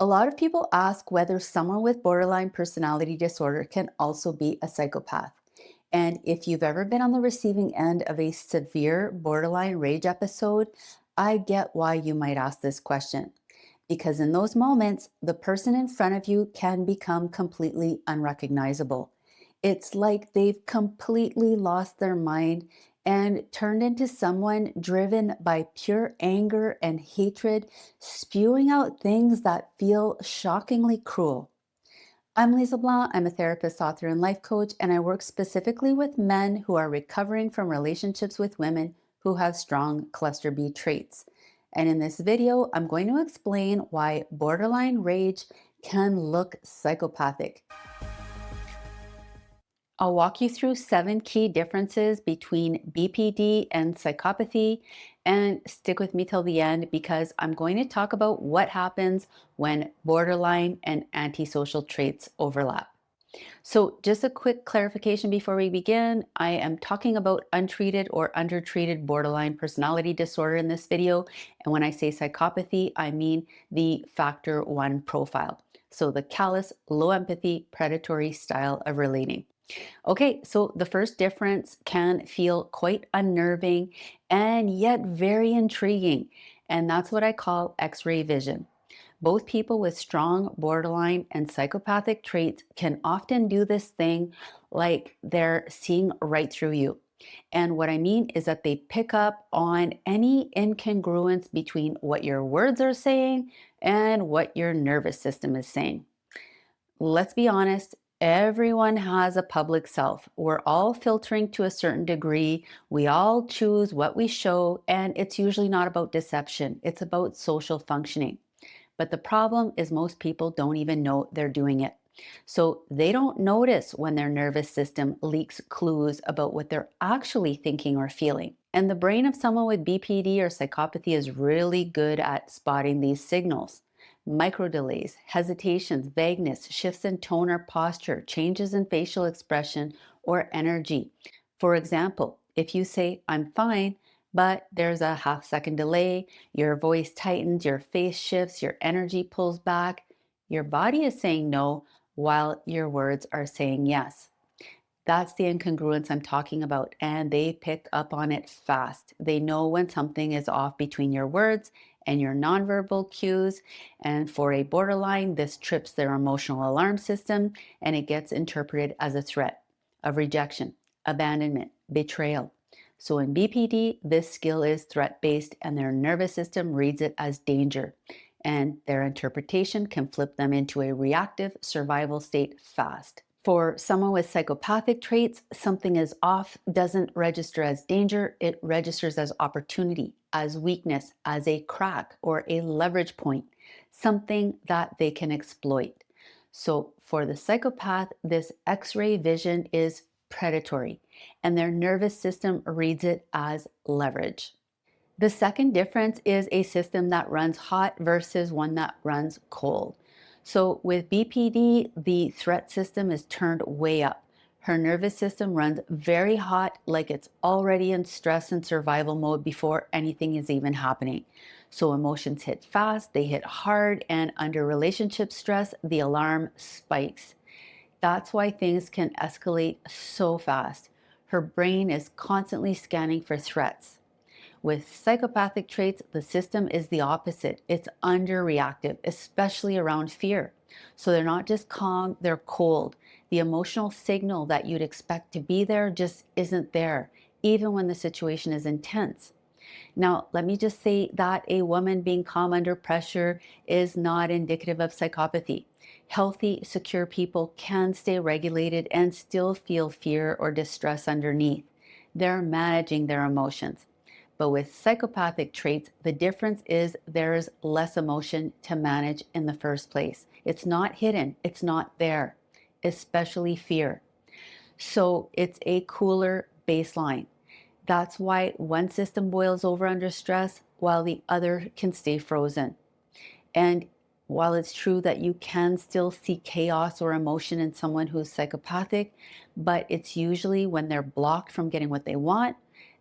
A lot of people ask whether someone with borderline personality disorder can also be a psychopath. And if you've ever been on the receiving end of a severe borderline rage episode, I get why you might ask this question. Because in those moments, the person in front of you can become completely unrecognizable. It's like they've completely lost their mind and turned into someone driven by pure anger and hatred, spewing out things that feel shockingly cruel. I'm Lise Leblanc. I'm a therapist, author, and life coach, and I work specifically with men who are recovering from relationships with women who have strong cluster B traits. And in this video, I'm going to explain why borderline rage can look psychopathic. I'll walk you through 7 key differences between BPD and psychopathy, and stick with me till the end because I'm going to talk about what happens when borderline and antisocial traits overlap. So, just a quick clarification before we begin. I am talking about untreated or undertreated borderline personality disorder in this video. And when I say psychopathy, I mean the factor 1 profile. So, the callous, low empathy, predatory style of relating. Okay, so the first difference can feel quite unnerving and yet very intriguing. And that's what I call X ray vision. Both people with strong borderline and psychopathic traits can often do this thing like they're seeing right through you. And what I mean is that they pick up on any incongruence between what your words are saying and what your nervous system is saying. Let's be honest, everyone has a public self. We're all filtering to a certain degree. We all choose what we show, and it's usually not about deception, it's about social functioning. But the problem is most people don't even know they're doing it. So they don't notice when their nervous system leaks clues about what they're actually thinking or feeling. And the brain of someone with BPD or psychopathy is really good at spotting these signals. Micro delays, hesitations, vagueness, shifts in tone or posture, changes in facial expression or energy. For example, if you say, "I'm fine," but there's a half-second delay, your voice tightens, your face shifts, your energy pulls back, your body is saying no while your words are saying yes. That's the incongruence I'm talking about, and they pick up on it fast. They know when something is off between your words and your nonverbal cues. And for a borderline, this trips their emotional alarm system and it gets interpreted as a threat of rejection, abandonment, betrayal. So in BPD, this skill is threat based and their nervous system reads it as danger. And their interpretation can flip them into a reactive survival state fast. For someone with psychopathic traits, something is off doesn't register as danger, it registers as opportunity, as weakness, as a crack or a leverage point, something that they can exploit. So for the psychopath, this X ray vision is predatory, and their nervous system reads it as leverage. The second difference is a system that runs hot versus one that runs cold. So with BPD, the threat system is turned way up. Her nervous system runs very hot, like it's already in stress and survival mode before anything is even happening. So emotions hit fast, they hit hard, and under relationship stress, the alarm spikes. That's why things can escalate so fast. Her brain is constantly scanning for threats. With psychopathic traits, the system is the opposite. It's underreactive, especially around fear. So they're not just calm, they're cold. The emotional signal that you'd expect to be there just isn't there, even when the situation is intense. Now, let me just say that a woman being calm under pressure is not indicative of psychopathy. Healthy, secure people can stay regulated and still feel fear or distress underneath. They're managing their emotions. But with psychopathic traits, the difference is there's less emotion to manage in the first place. It's not hidden, it's not there, especially fear. So it's a cooler baseline. That's why one system boils over under stress while the other can stay frozen. And while it's true that you can still see chaos or emotion in someone who's psychopathic, but it's usually when they're blocked from getting what they want,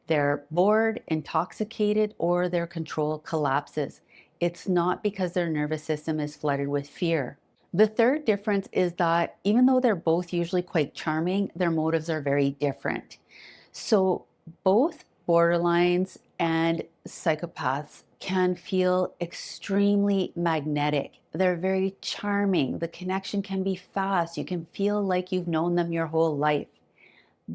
they're bored, intoxicated, or their control collapses. It's not because their nervous system is flooded with fear. The third difference is that even though they're both usually quite charming, their motives are very different. So, both borderlines and psychopaths can feel extremely magnetic. They're very charming. The connection can be fast. You can feel like you've known them your whole life.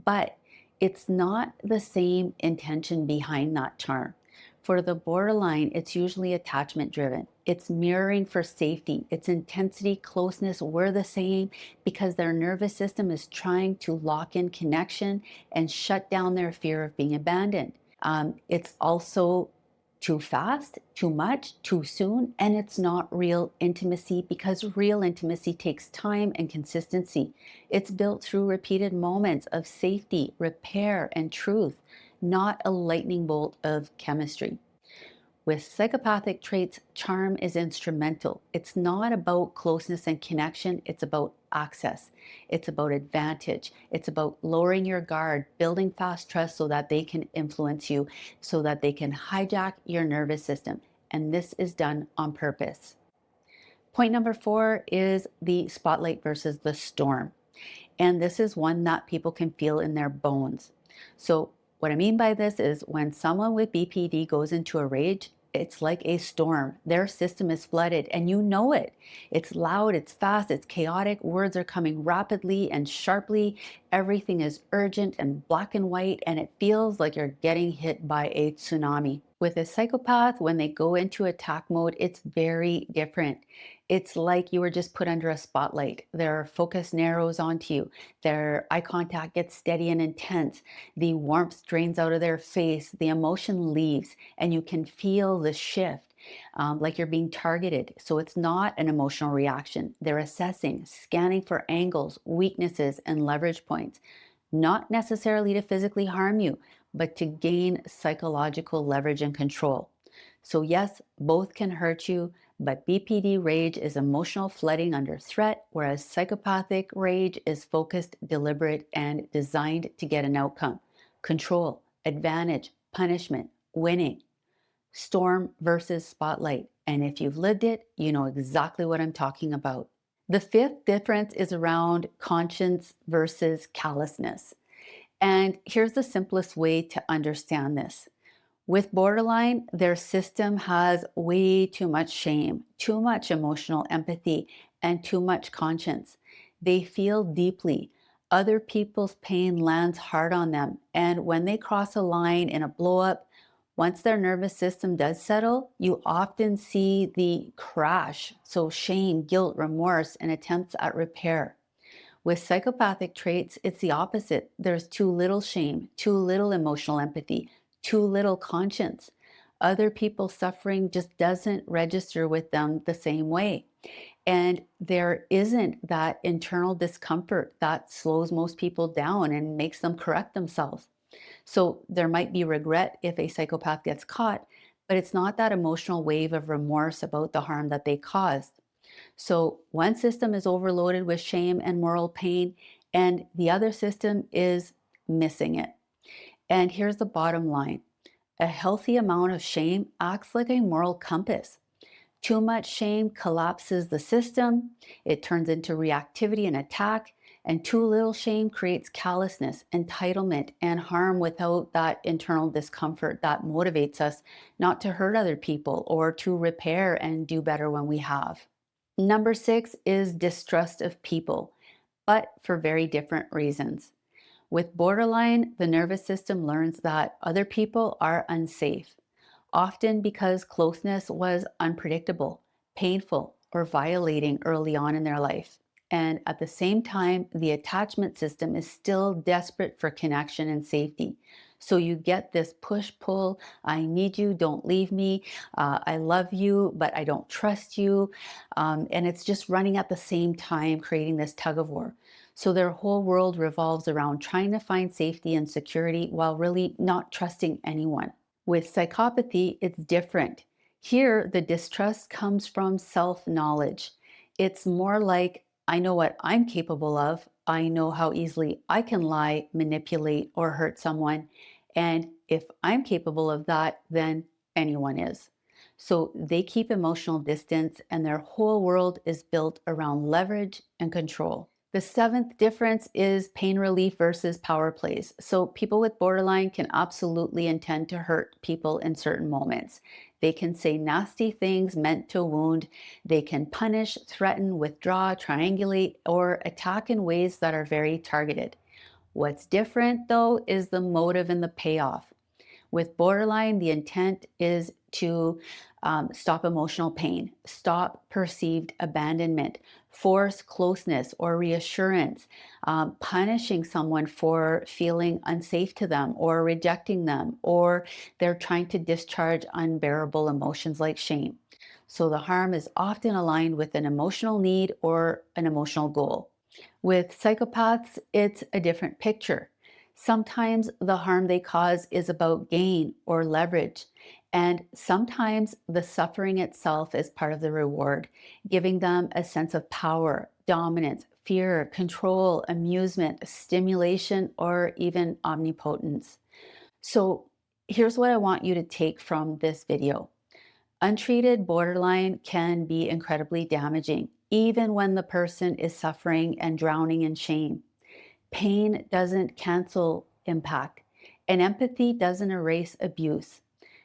But it's not the same intention behind that charm. For the borderline, it's usually attachment driven. It's mirroring for safety. Its intensity, closeness were the same because their nervous system is trying to lock in connection and shut down their fear of being abandoned. It's also too fast, too much, too soon, and it's not real intimacy because real intimacy takes time and consistency. It's built through repeated moments of safety, repair, and truth, not a lightning bolt of chemistry. With psychopathic traits, charm is instrumental. It's not about closeness and connection, it's about access. It's about advantage. It's about lowering your guard, building fast trust so that they can influence you, so that they can hijack your nervous system. And this is done on purpose. Point number 4 is the spotlight versus the storm. And this is one that people can feel in their bones. So, what I mean by this is when someone with BPD goes into a rage, it's like a storm. Their system is flooded and you know it. It's loud, it's fast, it's chaotic. Words are coming rapidly and sharply. Everything is urgent and black and white, and it feels like you're getting hit by a tsunami. With a psychopath, when they go into attack mode, it's very different. It's like you were just put under a spotlight. Their focus narrows onto you. Their eye contact gets steady and intense. The warmth drains out of their face. The emotion leaves, and you can feel the shift, like you're being targeted. So it's not an emotional reaction. They're assessing, scanning for angles, weaknesses, and leverage points, not necessarily to physically harm you, but to gain psychological leverage and control. So, yes, both can hurt you, but BPD rage is emotional flooding under threat, whereas psychopathic rage is focused, deliberate, and designed to get an outcome: control, advantage, punishment, winning. Storm versus spotlight. And if you've lived it, you know exactly what I'm talking about. The fifth difference is around conscience versus callousness. And here's the simplest way to understand this. With borderline, their system has way too much shame, too much emotional empathy, and too much conscience. They feel deeply. Other people's pain lands hard on them. And when they cross a line in a blow up, once their nervous system does settle, you often see the crash. So, shame, guilt, remorse, and attempts at repair. With psychopathic traits, it's the opposite. There's too little shame, too little emotional empathy, too little conscience. Other people's suffering just doesn't register with them the same way. And there isn't that internal discomfort that slows most people down and makes them correct themselves. So there might be regret if a psychopath gets caught, but it's not that emotional wave of remorse about the harm that they caused. So one system is overloaded with shame and moral pain, and the other system is missing it. And here's the bottom line: a healthy amount of shame acts like a moral compass. Too much shame collapses the system, it turns into reactivity and attack, and too little shame creates callousness, entitlement, and harm without that internal discomfort that motivates us not to hurt other people or to repair and do better when we have. Number 6 is distrust of people, but for very different reasons. With borderline, the nervous system learns that other people are unsafe, often because closeness was unpredictable, painful, or violating early on in their life. And at the same time, the attachment system is still desperate for connection and safety. So you get this push pull: I need you, don't leave me, I love you, but I don't trust you. And it's just running at the same time, creating this tug of war. So their whole world revolves around trying to find safety and security while really not trusting anyone. With psychopathy, it's different. Here, the distrust comes from self knowledge. It's more like, I know what I'm capable of. I know how easily I can lie, manipulate, or hurt someone. And if I'm capable of that, then anyone is. So they keep emotional distance and their whole world is built around leverage and control. The seventh difference is pain relief versus power plays. So people with borderline can absolutely intend to hurt people in certain moments. They can say nasty things meant to wound. They can punish, threaten, withdraw, triangulate, or attack in ways that are very targeted. What's different, though, is the motive and the payoff. With borderline, the intent is to stop emotional pain, stop perceived abandonment, force closeness or reassurance, punishing someone for feeling unsafe to them or rejecting them, or they're trying to discharge unbearable emotions like shame. So the harm is often aligned with an emotional need or an emotional goal. With psychopaths, it's a different picture. Sometimes the harm they cause is about gain or leverage, and sometimes the suffering itself is part of the reward, giving them a sense of power, dominance, fear, control, amusement, stimulation, or even omnipotence. So here's what I want you to take from this video. Untreated borderline can be incredibly damaging, even when the person is suffering and drowning in shame. Pain doesn't cancel impact, and empathy doesn't erase abuse.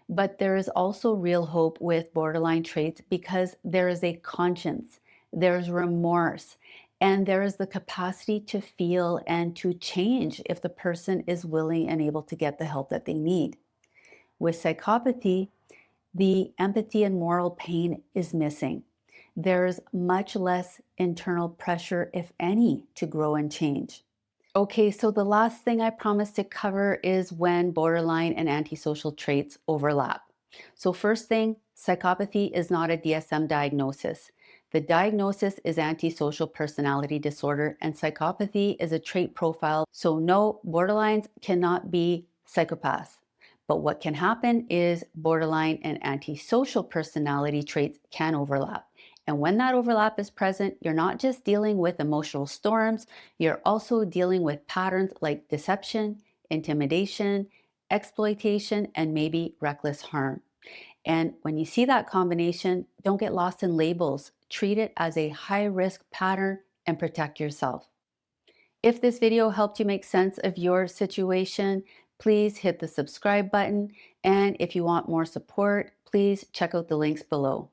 But there is also real hope with borderline traits because there is a conscience, there's remorse, and there is the capacity to feel and to change if the person is willing and able to get the help that they need. With psychopathy, the empathy and moral pain is missing. There's much less internal pressure, if any, to grow and change. Okay, so the last thing I promised to cover is when borderline and antisocial traits overlap. So, first thing, psychopathy is not a DSM diagnosis. The diagnosis is antisocial personality disorder, and psychopathy is a trait profile. So, no, borderlines cannot be psychopaths. But what can happen is borderline and antisocial personality traits can overlap. And when that overlap is present, you're not just dealing with emotional storms, you're also dealing with patterns like deception, intimidation, exploitation, and maybe reckless harm. And when you see that combination, don't get lost in labels. Treat it as a high risk pattern and protect yourself. If this video helped you make sense of your situation, please hit the subscribe button. And if you want more support, please check out the links below.